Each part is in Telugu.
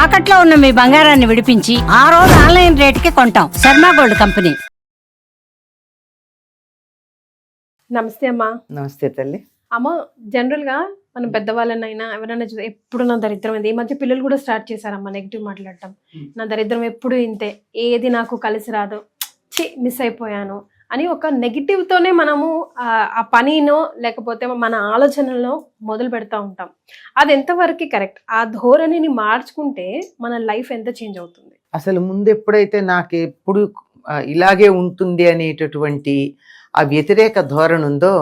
తాకట్లో ఉన్న మీ బంగారాన్ని విడిపించి ఆ రోజు ఆన్లైన్ రేటుకి కొంటాం. Sharma gold company. నమస్తే అమ్మా. నమస్తే తల్లి. అమ్మ, జనరల్ గా మనం పెద్దవాళ్ళనైనా ఎవరైనా చూస్తే ఎప్పుడు నా దరిద్రం ఇది. ఈ మధ్య పిల్లలు కూడా స్టార్ట్ చేశారమ్మా నెగిటివ్ మాట్లాడటం. నా దరిద్రం ఎప్పుడు ఇంతే, ఏది నాకు కలిసి రాదు, మిస్ అయిపోయాను అని ఒక నెగిటివ్ తోనే మనము ఆ పనినో లేకపోతే మన ఆలోచనలో మొదలు పెడతా ఉంటాం. అది ఎంతవరకు కరెక్ట్? ఆ ధోరణిని మార్చుకుంటే మన లైఫ్ ఎంత చేంజ్ అవుతుంది? అసలు ముందు ఎప్పుడైతే నాకు ఎప్పుడు ఇలాగే ఉంటుంది అనేటటువంటి ఆ వ్యతిరేక ధోరణి ఉందో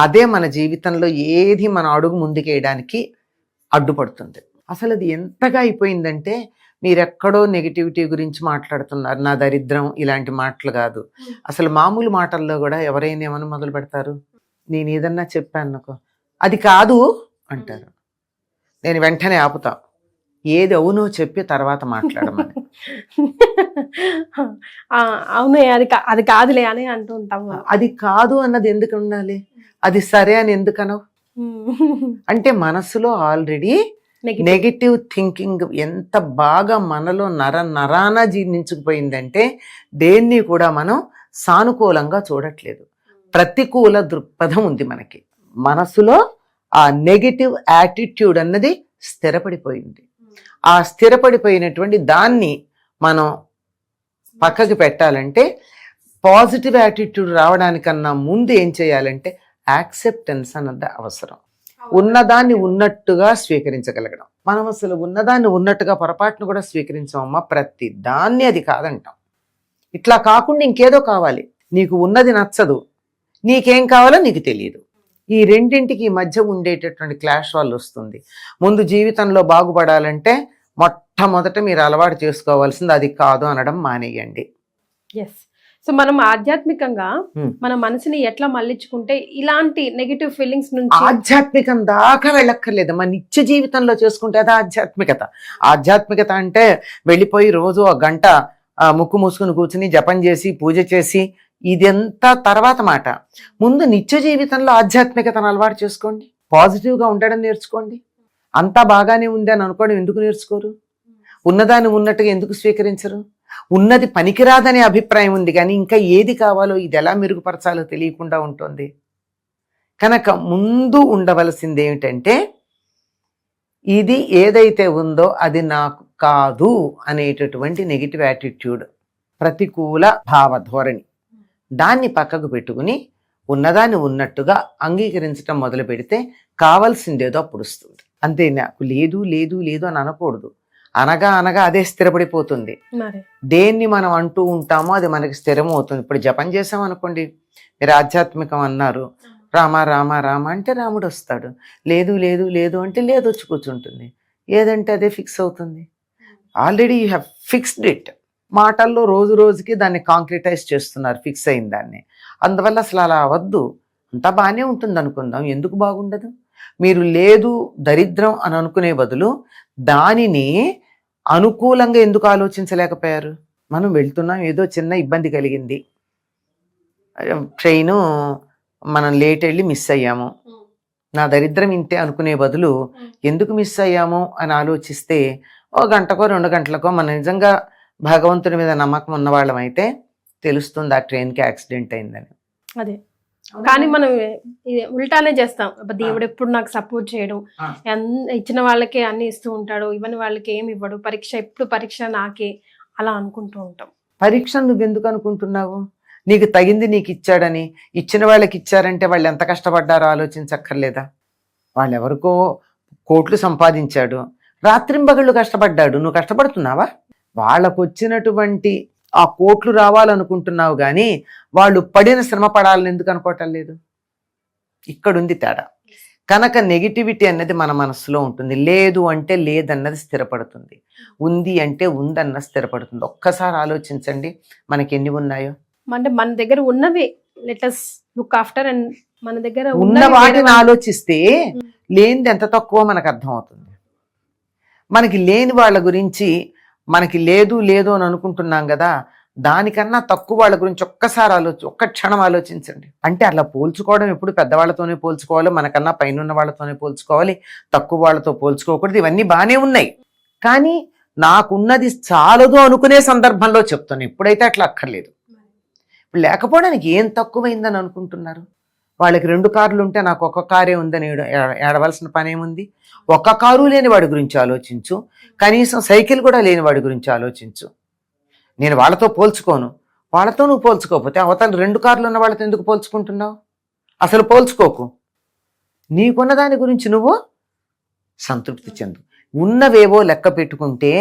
అదే మన జీవితంలో ఏది మన అడుగు ముందుకేయడానికి అడ్డుపడుతుంది. అసలు అది ఎంతగా అయిపోయిందంటే మీరెక్కడో నెగిటివిటీ గురించి మాట్లాడుతున్నారు, నా దరిద్రం ఇలాంటి మాటలు కాదు. అసలు మామూలు మాటల్లో కూడా ఎవరైనా ఏమని మొదలు పెడతారు, నేను ఏదన్నా చెప్పాను అనుకో అది కాదు అంటారు. నేను వెంటనే ఆపుతా, ఏది అవునో చెప్పి తర్వాత మాట్లాడమని. అవునే, అది కాదులే అని అంటూ ఉంటాము. అది కాదు అన్నది ఎందుకు ఉండాలి, అది సరే అని ఎందుకనవు? అంటే మనసులో ఆల్రెడీ నెగిటివ్ థింకింగ్ ఎంత బాగా మనలో నరాన జీర్ణించుకుపోయిందంటే దేన్ని కూడా మనం సానుకూలంగా చూడట్లేదు. ప్రతికూల దృక్పథం ఉంది మనకి. మనసులో ఆ నెగిటివ్ యాటిట్యూడ్ అన్నది స్థిరపడిపోయింది. ఆ స్థిరపడిపోయినటువంటి దాన్ని మనం పక్కకి పెట్టాలంటే పాజిటివ్ యాటిట్యూడ్ రావడానికన్నా ముందు ఏం చేయాలంటే యాక్సెప్టెన్స్ అన్నది అవసరం. ఉన్నదాన్ని ఉన్నట్టుగా స్వీకరించగలగడం. మనం అసలు ఉన్నదాన్ని ఉన్నట్టుగా పొరపాటును కూడా స్వీకరించమమ్మా. ప్రతి దాన్ని అది కాదంటాం. ఇట్లా కాకుండా ఇంకేదో కావాలి, నీకు ఉన్నది నచ్చదు, నీకేం కావాలో నీకు తెలియదు. ఈ రెండింటికి మధ్య ఉండేటటువంటి క్లాష్ వల్ల వస్తుంది. ముందు జీవితంలో బాగుపడాలంటే మొట్టమొదట మీరు అలవాటు చేసుకోవాల్సింది అది కాదు అనడం మానేయండి. ఎస్. సో మనం ఆధ్యాత్మికంగా మన మనసుని ఎట్లా మళ్ళించుకుంటే ఇలాంటి నెగిటివ్ ఫీలింగ్స్ నుంచి ఆధ్యాత్మికం దాకా వెళ్ళక్కర్లేదు, మన నిత్య జీవితంలో చేసుకుంటే అది ఆధ్యాత్మికత. ఆధ్యాత్మికత అంటే వెళ్ళిపోయి రోజు ఒక గంట ముక్కు మూసుకుని కూర్చుని జపం చేసి పూజ చేసి ఇదంతా తర్వాత మాట. ముందు నిత్య జీవితంలో ఆధ్యాత్మికతను అలవాటు చేసుకోండి. పాజిటివ్గా ఉండడం నేర్చుకోండి. అంతా బాగానే ఉంది అని అనుకోవడం ఎందుకు నేర్చుకోరు? ఉన్నదాన్ని ఉన్నట్టుగా ఎందుకు స్వీకరించరు? ఉన్నది పనికిరాదనే అభిప్రాయం ఉంది కానీ ఇంకా ఏది కావాలో, ఇది ఎలా మెరుగుపరచాలో తెలియకుండా ఉంటుంది. కనుక ముందు ఉండవలసింది ఏమిటంటే ఇది ఏదైతే ఉందో అది నాకు కాదు అనేటటువంటి నెగిటివ్ యాటిట్యూడ్, ప్రతికూల భావధోరణి, దాన్ని పక్కకు పెట్టుకుని ఉన్నదాన్ని ఉన్నట్టుగా అంగీకరించడం మొదలు పెడితే కావాల్సిందేదో అప్పుడు వస్తుంది. అంతే, నాకు లేదు లేదు లేదు అని అనకూడదు. అనగా అనగా అదే స్థిరపడిపోతుంది. దేన్ని మనం అంటూ ఉంటామో అది మనకి స్థిరం అవుతుంది. ఇప్పుడు జపం చేసాం అనుకోండి, మీరు ఆధ్యాత్మికం అన్నారు, రామ రామ రామ అంటే రాముడు వస్తాడు, లేదు లేదు లేదు అంటే లేదు వచ్చి కూర్చుంటుంది, ఏదంటే అదే ఫిక్స్ అవుతుంది. Already you have fixed it. మాటల్లో రోజు రోజుకి దాన్ని కాంక్రిటైజ్ చేస్తున్నారు ఫిక్స్ అయిన దాన్ని. అందువల్ల అసలు అలా అవద్దు. అంతా బాగానే ఉంటుంది అనుకుందాం, ఎందుకు బాగుండదు? మీరు లేదు దరిద్రం అని అనుకునే బదులు దానిని అనుకూలంగా ఎందుకు ఆలోచించలేకపోయారు? మనం వెళ్తున్నాం, ఏదో చిన్న ఇబ్బంది కలిగింది, ట్రైను మనం లేట్ వెళ్ళి మిస్ అయ్యాము, నా దరిద్రం ఇంతే అనుకునే బదులు ఎందుకు మిస్ అయ్యాము అని ఆలోచిస్తే ఓ గంటకో 2 గంటలకో మన నిజంగా భగవంతుడి మీద నమ్మకం ఉన్నవాళ్ళం అయితే తెలుస్తుంది ఆ ట్రైన్కి యాక్సిడెంట్ అయిందని. అదే, కానీ మనం ఉల్టానే చేస్తాం. దేవుడు ఎప్పుడు నాకు సపోర్ట్ చేయడు, ఇచ్చిన వాళ్ళకే అన్ని ఇస్తూ ఉంటాడు, ఇవ్వని వాళ్ళకి ఏమి ఇవ్వడు, ఎప్పుడు పరీక్ష నాకే, అలా అనుకుంటూ ఉంటాం. పరీక్ష నువ్వెందుకు అనుకుంటున్నావు? నీకు తగింది నీకు ఇచ్చాడని. ఇచ్చిన వాళ్ళకి ఇచ్చారంటే వాళ్ళు ఎంత కష్టపడ్డారో ఆలోచించక్కర్లేదా? వాళ్ళు ఎవరికో కోట్లు సంపాదించాడు, రాత్రింబగళ్ళు కష్టపడ్డాడు, నువ్వు కష్టపడుతున్నావా? వాళ్ళకు వచ్చినటువంటి ఆ కోట్లు రావాలనుకుంటున్నావు కానీ వాళ్ళు పడిన శ్రమ పడాలని ఎందుకు అనుకోవటం లేదు? ఇక్కడుంది తేడా. కనుక నెగిటివిటీ అన్నది మన మనసులో ఉంటుంది. లేదు అంటే లేదన్నది స్థిరపడుతుంది, ఉంది అంటే ఉందన్న స్థిరపడుతుంది. ఒక్కసారి ఆలోచించండి మనకి ఎన్ని ఉన్నాయో. అంటే మన దగ్గర ఉన్నవి let us look after, and మన దగ్గర ఉన్న వాటిని ఆలోచిస్తే లేనిది ఎంత తక్కువ మనకు అర్థమవుతుంది. మనకి లేని వాళ్ళ గురించి మనకి లేదు లేదు అని అనుకుంటున్నాం కదా, దానికన్నా తక్కువ వాళ్ళ గురించి ఒక్కసారి ఒక్క క్షణం ఆలోచించండి. అంటే అలా పోల్చుకోవడం ఎప్పుడు పెద్దవాళ్ళతోనే పోల్చుకోవాలి, మనకన్నా పైన ఉన్న వాళ్ళతోనే పోల్చుకోవాలి, తక్కువ వాళ్ళతో పోల్చుకోకూడదు. ఇవన్నీ బాగానే ఉన్నాయి కానీ నాకున్నది చాలదు అనుకునే సందర్భంలో చెప్తాను. ఇప్పుడైతే అట్లా అక్కర్లేదు. ఇప్పుడు లేకపోవడానికి ఏం తక్కువైందని అనుకుంటున్నారు? వాళ్ళకి 2 కార్లు ఉంటే నాకు 1 కారే ఉందని ఏడవలసిన పని ఏముంది? 1 కారు లేని వాడి గురించి ఆలోచించు, కనీసం సైకిల్ కూడా లేని వాడి గురించి ఆలోచించు. నేను వాళ్ళతో పోల్చుకోను, వాళ్ళతో నువ్వు పోల్చుకోకపోతే అవతల 2 కార్లు ఉన్న వాళ్ళతో ఎందుకు పోల్చుకుంటున్నావు? అసలు పోల్చుకోకు. నీకున్న దాని గురించి నువ్వు సంతృప్తి చెందు. ఉన్నవేవో లెక్క పెట్టుకుంటే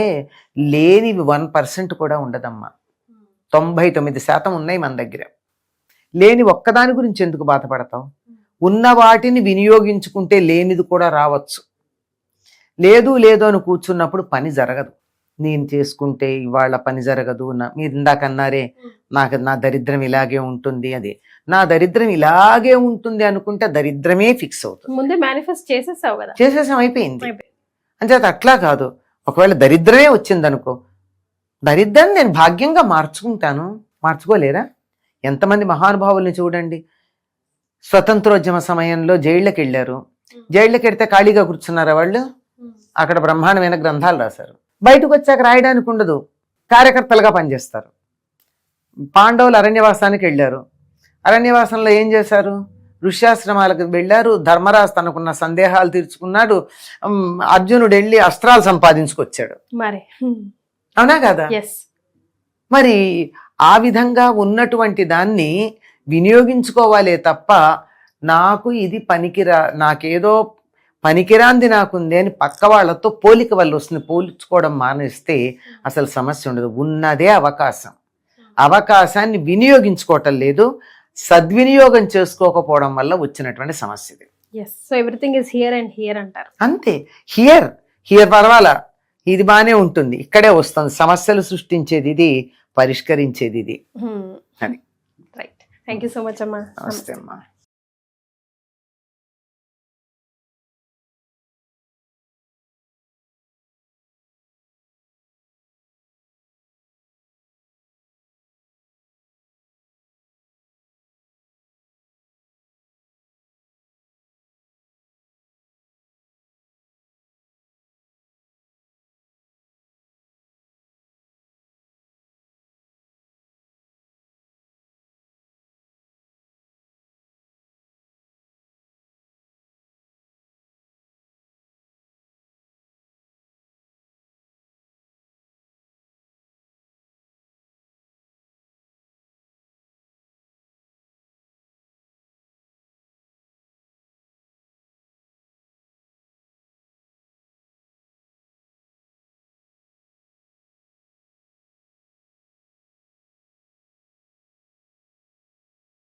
లేనివి 1% కూడా ఉండదమ్మా. 99% ఉన్నాయి మన దగ్గర. లేని ఒక్కదాని గురించి ఎందుకు బాధపడతావు? ఉన్న వాటిని వినియోగించుకుంటే లేనిది కూడా రావచ్చు. లేదు లేదు అని కూర్చున్నప్పుడు పని జరగదు. నేను చేసుకుంటే ఇవాళ పని జరగదు. మీరు ఇందాక అన్నారే నా దరిద్రం ఇలాగే ఉంటుంది, అది నా దరిద్రం ఇలాగే ఉంటుంది అనుకుంటే దరిద్రమే ఫిక్స్ అవుతుంది. ముందే మేనిఫెస్ట్ చేసేసావు కదా. చేసేసాం, అయిపోయింది. అంచేత అట్లా కాదు. ఒకవేళ దరిద్రమే వచ్చిందనుకో, దరిద్రాన్ని నేను భాగ్యంగా మార్చుకుంటాను. మార్చుకోలేరా? ఎంతమంది మహానుభావుల్ని చూడండి. స్వతంత్రోద్యమ సమయంలో జైళ్ళకి వెళ్ళారు. జైళ్ళకి వెళ్తే ఖాళీగా కూర్చున్నారా వాళ్ళు? అక్కడ బ్రహ్మాండమైన గ్రంథాలు రాశారు. బయటకు వచ్చాక రాయడానికి ఉండదు, కార్యకర్తలుగా పనిచేస్తారు. పాండవులు అరణ్యవాసానికి వెళ్ళారు. అరణ్యవాసంలో ఏం చేశారు? ఋష్యాశ్రమాలకు వెళ్ళారు. ధర్మరాజు తనకున్న సందేహాలు తీర్చుకున్నాడు. అర్జునుడు వెళ్ళి అస్త్రాలు సంపాదించుకొచ్చాడు. మరి అవునా కదా? మరి ఆ విధంగా ఉన్నటువంటి దాన్ని వినియోగించుకోవాలే తప్ప నాకు ఇది నాకేదో పనికిరాంది నాకుంది అని పక్క వాళ్ళతో పోలిక వల్ల వస్తుంది. పోల్చుకోవడం మానేస్తే అసలు సమస్య ఉండదు. ఉన్నదే అవకాశాన్ని వినియోగించుకోవటం లేదు, సద్వినియోగం చేసుకోకపోవడం వల్ల వచ్చినటువంటి సమస్య ఇది. So everything is here and here అంటారు. అంతే. హియర్ పర్వాలా, ఇది బానే ఉంటుంది, ఇక్కడే వస్తుంది. సమస్యలు సృష్టించేది ఇది, పరిష్కరించేది ఇది. Right. Thank you so much అమ్మా. నమస్తే అమ్మా.